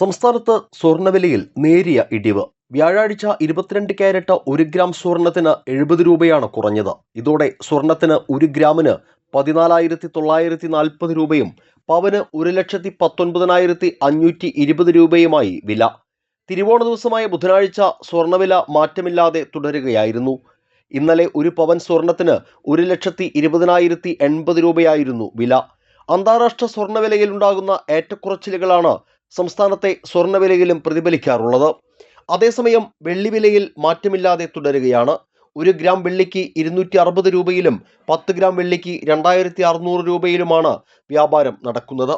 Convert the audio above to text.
സംസ്ഥാനത്ത് സ്വർണ്ണവിലയിൽ നേരിയ ഇടിവ്. വ്യാഴാഴ്ച 22 ക്യാരറ്റ് 1 ഗ്രാം സ്വർണത്തിന് 70 രൂപയാണ് കുറഞ്ഞത്. ഇതോടെ സ്വർണത്തിന് 1 ഗ്രാമിന് 14,940 രൂപയും പവന് 1,19,520 രൂപയുമായി വില. തിരുവോണ ദിവസമായ ബുധനാഴ്ച സ്വർണ്ണവില മാറ്റമില്ലാതെ തുടരുകയായിരുന്നു. ഇന്നലെ ഒരു പവൻ സ്വർണത്തിന് 1,20,080 രൂപയായിരുന്നു വില. അന്താരാഷ്ട്ര സ്വർണ്ണവിലയിലുണ്ടാകുന്ന ഏറ്റക്കുറച്ചിലുകളാണ് സംസ്ഥാനത്തെ സ്വർണ്ണവിലയിലും പ്രതിഫലിക്കാറുള്ളത്. അതേസമയം വെള്ളിവിലയിൽ മാറ്റമില്ലാതെ തുടരുകയാണ്. 1 ഗ്രാം വെള്ളിക്ക് 260 രൂപയിലും 10 ഗ്രാം വെള്ളിക്ക് 2,600 രൂപയിലുമാണ് വ്യാപാരം നടക്കുന്നത്.